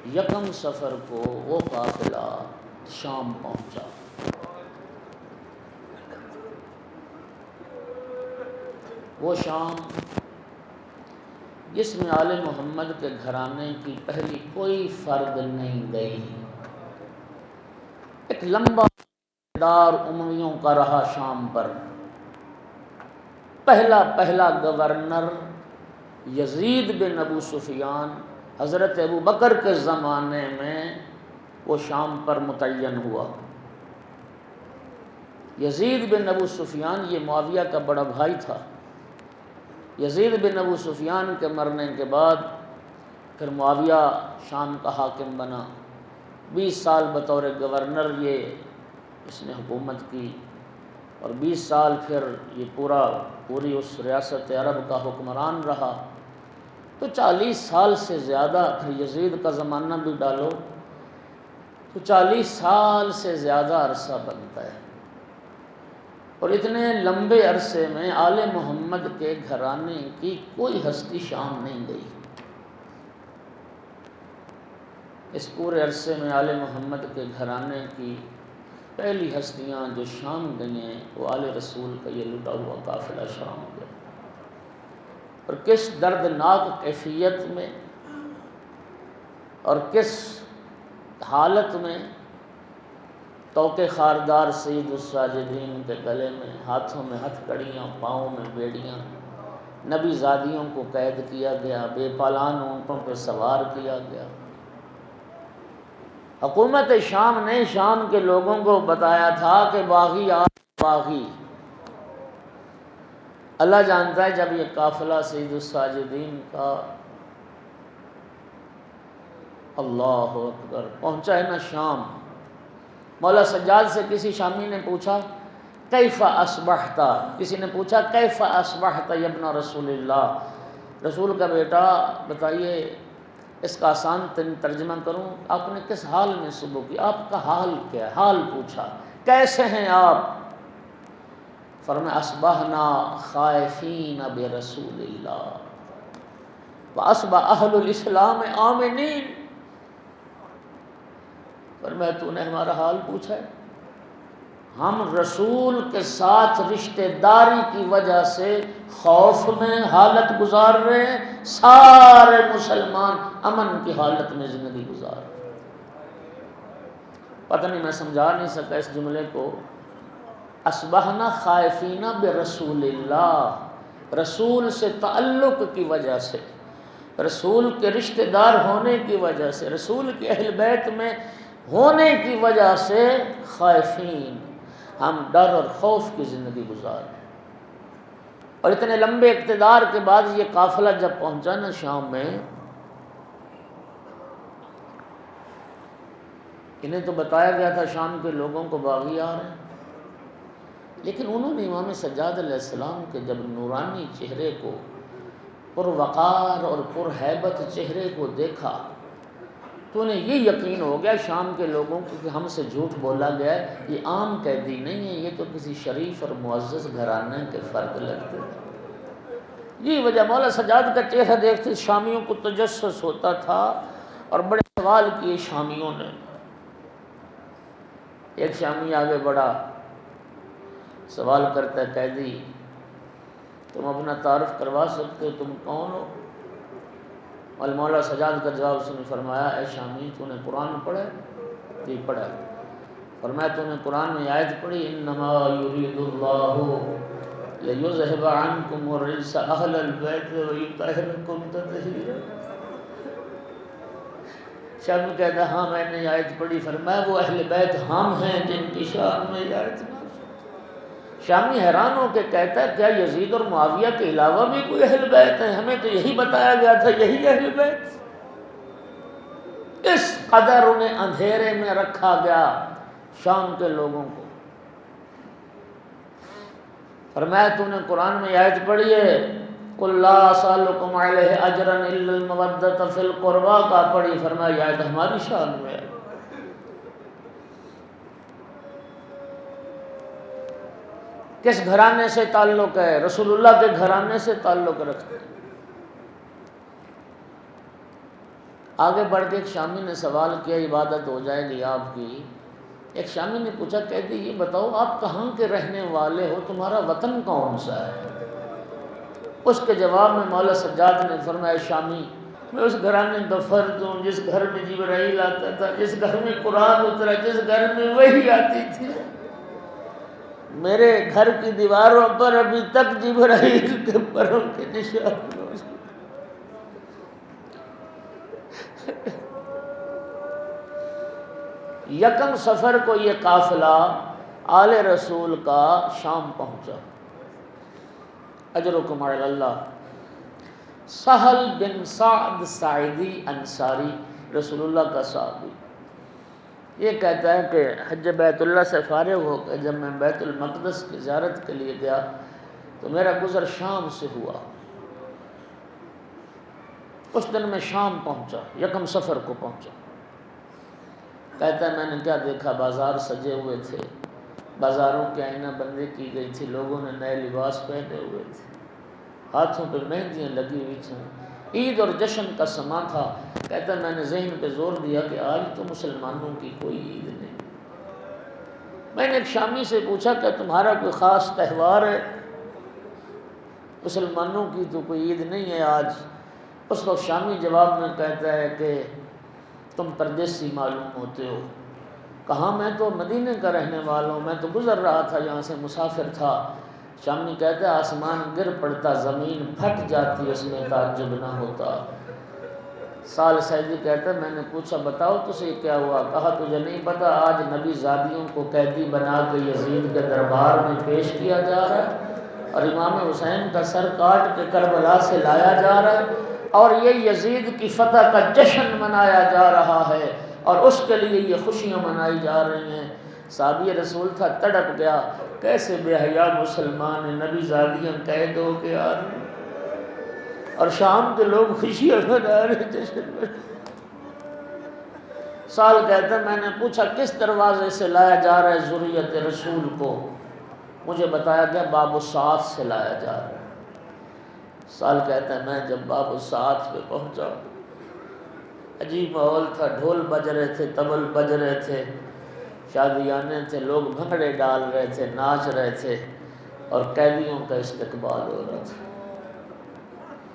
یکم سفر کو وہ قافلہ شام پہنچا۔ وہ شام جس میں آل محمد کے گھرانے کی پہلی کوئی فرد نہیں گئی، ایک لمبا دار امویوں کا رہا شام پر۔ پہلا گورنر یزید بن ابو سفیان حضرت ابو بکر کے زمانے میں وہ شام پر متعین ہوا۔ یزید بن ابو سفیان یہ معاویہ کا بڑا بھائی تھا۔ یزید بن ابو سفیان کے مرنے کے بعد پھر معاویہ شام کا حاکم بنا۔ 20 سال بطور گورنر اس نے حکومت کی، اور 20 سال پھر یہ پوری اس ریاست عرب کا حکمران رہا۔ تو 40 سال سے زیادہ، پھر یزید کا زمانہ بھی ڈالو تو 40 سال سے زیادہ عرصہ بنتا ہے، اور اتنے لمبے عرصے میں آل محمد کے گھرانے کی کوئی ہستی شام نہیں گئی۔ اس پورے عرصے میں آل محمد کے گھرانے کی پہلی ہستیاں جو شام گئی ہیں وہ آل رسول کا یہ لٹا ہوا قافلہ شام گیا، اور کس دردناک کیفیت میں اور کس حالت میں۔ توق خاردار سید الساجدین کے گلے میں، ہاتھوں میں ہتھ کڑیاں، پاؤں میں بیڑیاں، نبی زادیوں کو قید کیا گیا، بے پالان اونٹوں پہ سوار کیا گیا۔ حکومت شام نے شام کے لوگوں کو بتایا تھا کہ باغی باغی، اللہ جانتا ہے جب یہ قافلہ سید الساجدین کا اللہ اکبر پہنچا ہے نا شام، مولا سجاد سے کسی شامی نے پوچھا کیف اصبحت، کسی نے پوچھا کیف اصبحت یا ابن رسول اللہ، رسول کا بیٹا بتائیے اس کا آسان ترجمہ کروں، آپ نے کس حال میں صبح کی، آپ کا حال کیا ہے، حال پوچھا کیسے ہیں آپ؟ فرمایا اصبحنا خائفین برسول اللہ واصبح اہل الاسلام آمنین۔ فرمایا تو نے ہمارا حال پوچھا ہے، ہم رسول کے ساتھ رشتہ داری کی وجہ سے خوف میں حالت گزار رہے ہیں، سارے مسلمان امن کی حالت میں زندگی گزار رہے ہیں۔ پتہ نہیں میں سمجھا نہیں سکا اس جملے کو۔ اصبحنا خائفین برسول اللہ، رسول سے تعلق کی وجہ سے، رسول کے رشتہ دار ہونے کی وجہ سے، رسول کے اہل بیت میں ہونے کی وجہ سے خائفین، ہم ڈر اور خوف کی زندگی گزار رہے ہیں۔ اور اتنے لمبے اقتدار کے بعد یہ قافلہ جب پہنچا نا شام میں، انہیں تو بتایا گیا تھا شام کے لوگوں کو باغی آ رہے ہیں، لیکن انہوں نے امام سجاد علیہ السلام کے جب نورانی چہرے کو، پروقار اور پرہیبت چہرے کو دیکھا تو انہیں یہ یقین ہو گیا شام کے لوگوں کو کہ ہم سے جھوٹ بولا گیا ہے، یہ عام قیدی نہیں ہے، یہ تو کسی شریف اور معزز گھرانے کے فرد لگتے ہیں۔ یہ وجہ مولا سجاد کا چہرہ دیکھتے شامیوں کو تجسس ہوتا تھا، اور بڑے سوال کیے شامیوں نے۔ ایک شامی آگے بڑھا، سوال کرتا ہے قیدی تم اپنا تعارف کروا سکتے ہو، تم کون ہو؟ اور مولا سجاد کا جواب اس نے فرمایا اے شامی تو نے قرآن پڑھا ہے؟ جی پڑھا ہے۔ فرمایا تو نے قرآن میں آیت پڑھی انما یرید اللہ لیذہب عنکم الرجس اہل البیت ویطہرکم تطہیرا؟ شامی کہتا ہے ہاں میں نے آیت پڑھی۔ فرمایا وہ اہل بیت ہم ہیں جن کی شان میں یہ آیت نازل۔ شامی حیران ہو کے کہتا ہے کیا یزید اور معاویہ کے علاوہ بھی کوئی اہل بیت ہیں؟ ہمیں تو یہی بتایا گیا تھا یہی اہل بیت۔ اس قدر انہیں اندھیرے میں رکھا گیا شام کے لوگوں کو۔ فرمایا تو نے قرآن میں آیت پڑھی ہے قل لا اسألکم علیہ اجرا الا المودۃ فی القربی کا پڑھی؟ فرمایا یہ آیت ہماری شان میں ہے۔ کس گھرانے سے تعلق ہے؟ رسول اللہ کے گھرانے سے تعلق رکھتے ہیں۔ آگے بڑھ کے ایک شامی نے سوال کیا، عبادت ہو جائے گی آپ کی۔ ایک شامی نے پوچھا، کہتے یہ بتاؤ آپ کہاں کے رہنے والے ہو، تمہارا وطن کون سا ہے؟ اس کے جواب میں مولا سجاد نے فرمایا، شامی میں اس گھرانے کا فرد ہوں جس گھر میں جبرائیل آتا تھا، جس گھر میں قرآن اترا، جس گھر میں وحی آتی تھی۔ میرے گھر کی دیواروں پر ابھی تک جبرائیل کے پروں کے نشان موجود۔ یکم سفر کو یہ قافلہ آل رسول کا شام پہنچا۔ اجرکم علی اللہ۔ سہل بن سعد ساعدی انصاری، رسول اللہ کا صحابی، یہ کہتا ہے کہ حج بیت اللہ سے فارغ ہو کے جب میں بیت المقدس کی زیارت کے لیے گیا تو میرا گزر شام سے ہوا۔ اس دن میں شام پہنچا، یکم سفر کو پہنچا۔ کہتا ہے میں نے کیا دیکھا، بازار سجے ہوئے تھے، بازاروں کے آئینہ بندی کی گئی تھی، لوگوں نے نئے لباس پہنے ہوئے تھے، ہاتھوں پہ مہندیاں لگی ہوئی تھیں، عید اور جشن کا سما تھا۔ کہتا ہے میں نے ذہن پہ زور دیا کہ آج تو مسلمانوں کی کوئی عید نہیں۔ میں نے ایک شامی سے پوچھا کہ تمہارا کوئی خاص تہوار ہے؟ مسلمانوں کی تو کوئی عید نہیں ہے آج۔ اس وقت شامی جواب میں کہتا ہے کہ تم پردیسی معلوم ہوتے ہو۔ کہاں، میں تو مدینے کا رہنے والا ہوں، میں تو گزر رہا تھا یہاں سے، مسافر تھا۔ شامی کہتا ہے آسمان گر پڑتا، زمین پھٹ جاتی، اس میں تعجب نہ ہوتا۔ سال سعیدی کہتا ہے میں نے پوچھا بتاؤ تجھے کیا ہوا؟ کہا تجھے نہیں پتا، آج نبی زادیوں کو قیدی بنا کے یزید کے دربار میں پیش کیا جا رہا ہے اور امام حسین کا سر کاٹ کے کربلا سے لایا جا رہا ہے، اور یہ یزید کی فتح کا جشن منایا جا رہا ہے اور اس کے لیے یہ خوشیاں منائی جا رہی ہیں۔ صحابی رسول تھا، تڑپ گیا، کیسے بے حیا مسلمان ہیں، نبی زادیاں قید ہو کے آ رہی ہیں اور شام کے لوگ خوشیاں منا رہے ہیں، جشن میں۔ سال کہتا ہے میں نے پوچھا کس دروازے سے لایا جا رہا ہے ذریت رسول کو؟ مجھے بتایا گیا باب الساعت سے لایا جا رہا ہے۔ سال کہتا ہے میں جب باب الساعت پہ پہنچا، عجیب ماحول تھا، ڈھول بج رہے تھے، طبل بج رہے تھے، شادیانے تھے، لوگ بھنگڑے ڈال رہے تھے، ناچ رہے تھے اور قیدیوں کا استقبال ہو رہا تھا۔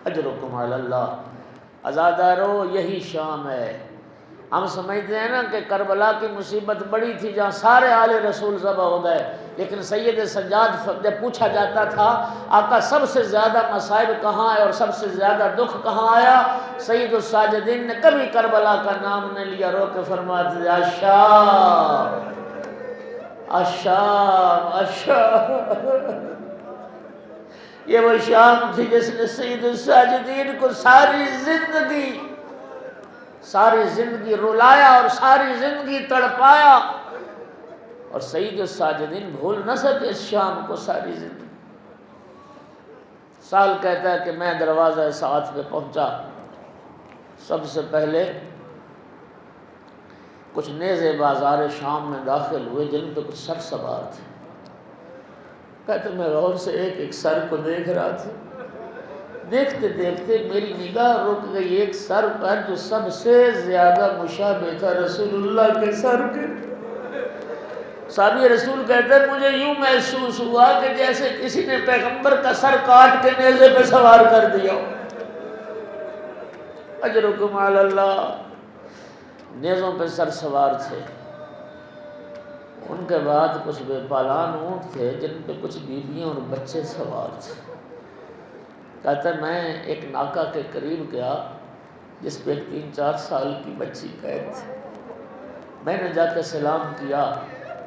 اجرکم علی اللہ۔ عزادارو یہی شام ہے۔ ہم سمجھتے ہیں نا کہ کربلا کی مصیبت بڑی تھی جہاں سارے آل رسول ذبح ہو گئے، لیکن سید سجاد جب پوچھا جاتا تھا آقا سب سے زیادہ مصائب کہاں ہے اور سب سے زیادہ دکھ کہاں آیا، سید الساجدین نے کبھی کربلا کا نام نہ لیا، رو کے فرماتے تھے الشام الشام الشام۔ یہ وہ شام تھی جس نے سید الساجدین کو ساری زندگی رلایا اور ساری زندگی تڑپایا، اور سید الساجدین بھول نہ سکے اس شام کو ساری زندگی۔ سال کہتا ہے کہ میں دروازہ ساعت پہ پہنچا، سب سے پہلے کچھ نیزے بازار شام میں داخل ہوئے جن پہ کچھ سر سوار تھے۔ کہتے میں غور سے ایک سر کو دیکھ رہا تھا، دیکھتے دیکھتے میری نگاہ رک گئی ایک سر پر جو سب سے زیادہ مشابہ تھا رسول اللہ کے سر کے۔ صحابی رسول کہتے ہیں مجھے یوں محسوس ہوا کہ جیسے کسی نے پیغمبر کا سر کاٹ کے نیزے پہ سوار کر دیا۔ اجرکم علی اللہ۔ نیزوں پہ سر سوار تھے، ان کے بعد کچھ بے پالان اونٹ تھے جن پہ کچھ بیویاں اور بچے سوار تھے۔ کہتا ہے میں ایک ناکہ کے قریب گیا جس پہ 3-4 سال کی بچی قید تھی۔ میں نے جا کے سلام کیا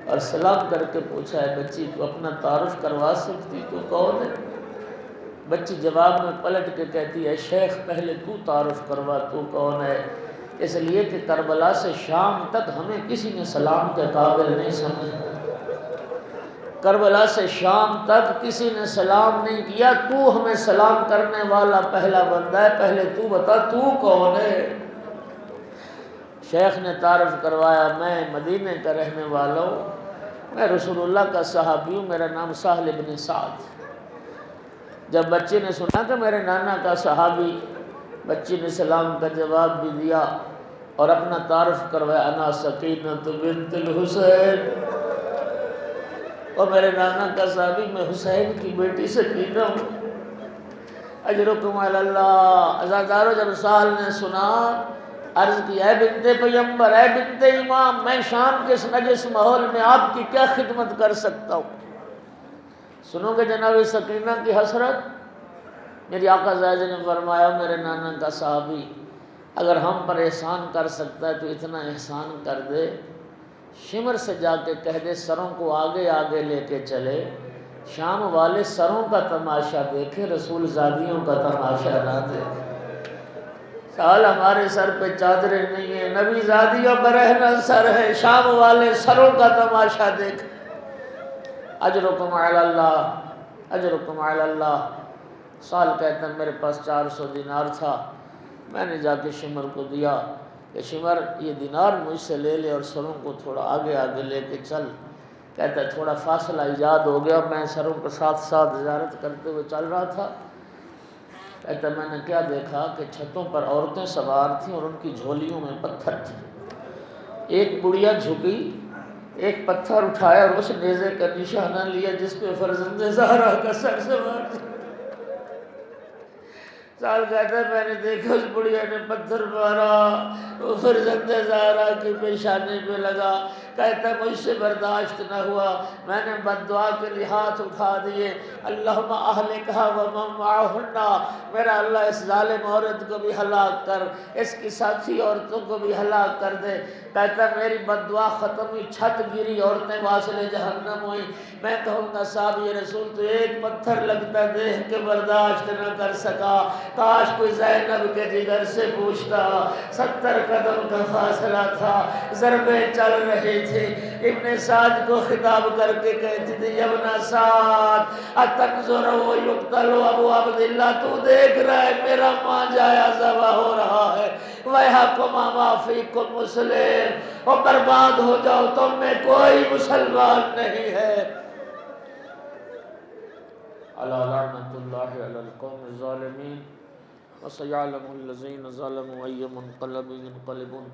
اور سلام کر کے پوچھا ہے بچی تو اپنا تعارف کروا سکتی، تو کون ہے؟ بچی جواب میں پلٹ کے کہتی ہے شیخ پہلے تو تعارف کروا، تو کون ہے؟ اس لیے کہ کربلا سے شام تک ہمیں کسی نے سلام کے قابل نہیں سمجھا، کربلا سے شام تک کسی نے سلام نہیں کیا، تو ہمیں سلام کرنے والا پہلا بندہ ہے، پہلے تو بتا تو کون ہے؟ شیخ نے تعارف کروایا میں مدینے کا رہنے والا ہوں، میں رسول اللہ کا صحابی ہوں، میرا نام سہل بن سعد۔ جب بچے نے سنا کہ میرے نانا کا صحابی بچی نے سلام کا جواب بھی دیا اور اپنا تعارف کروایا، انا سکینۃ بنت الحسین، اور میرے نانا کا صحابی میں حسین کی بیٹی سکینہ ہوں۔ اجرکم علی اللہ۔ عزادارو جب سال نے سنا، عرض کی اے بنت پیغمبر، اے بنت امام، میں شام کے اس نجس ماحول میں آپ کی کیا خدمت کر سکتا ہوں؟ سنو گے جناب سکینہ کی حسرت؟ میری آقا زائد نے فرمایا، میرے نانا کا صحابی اگر ہم پر احسان کر سکتا ہے تو اتنا احسان کر دے، شمر سے جا کے کہہ دے سروں کو آگے آگے لے کے چلے، شام والے سروں کا تماشا دیکھے، رسول زادیوں کا تماشا نہ دیکھے۔ سال ہمارے سر پہ چادریں نہیں ہیں، نبی زادیوں برہنہ سر ہے، شام والے سروں کا تماشا دیکھے۔ اجرکم علی اللہ، اجرکم علی اللہ۔ سال کہتا ہے میرے پاس 400 دینار تھا، میں نے جا کے شمر کو دیا کہ شمر یہ دینار مجھ سے لے لے اور سروں کو تھوڑا آگے آگے لے کے چل۔ کہتا ہے تھوڑا فاصلہ ایجاد ہو گیا، میں سروں کے ساتھ ساتھ زیارت کرتے ہوئے چل رہا تھا۔ کہتا ہے میں نے کیا دیکھا کہ چھتوں پر عورتیں سوار تھیں اور ان کی جھولیوں میں پتھر تھے۔ ایک بڑھیا جھکی، ایک پتھر اٹھایا اور اس نیزے کا نشانہ لیا جس پہ فرزند زہرا کا سر سوار تھا۔ سال کہتا ہے میں نے دیکھا اس بڑھیا نے پتھر مارا، وہ فرزند زہرا کی پیشانی پہ لگا۔ کہتا ہے مجھ سے برداشت نہ ہوا، میں نے بد دعا کے لیے ہاتھ اٹھا دیے، اللہم اہلکھا ومن معہن، میرا اللہ اس ظالم عورت کو بھی ہلاک کر، اس کی ساتھی عورتوں کو بھی ہلاک کر دے۔ کہتا ہے میری بد دعا ختم ہوئی، چھت گری، عورتیں واصل جہنم ہوئی۔ میں کہوں گا صاحب یہ رسول تو ایک پتھر لگتا دیکھ کے برداشت نہ کر سکا، کاش کوئی زینب کے جگر سے پوچھتا۔ 70 قدم کا فاصلہ تھا، ضربیں چل رہی تھی۔ ابن سعد کو خطاب کر کے کہتی تھی ابن سعد اتنظر و یقتل ابو عبداللہ، تو دیکھ رہا ہے میرا ماں جایا ذبح ہو رہا ہے، وَيْحَكُمْ مَا فِيكُمْ مُسْلِمٌ، اور برباد ہو جاؤ، تم میں کوئی مسلمان نہیں ہے۔ علی لعنۃ اللہ علی القوم الظالمین، وسيعلم الذين ظلموا أي منقلب ينقلبون۔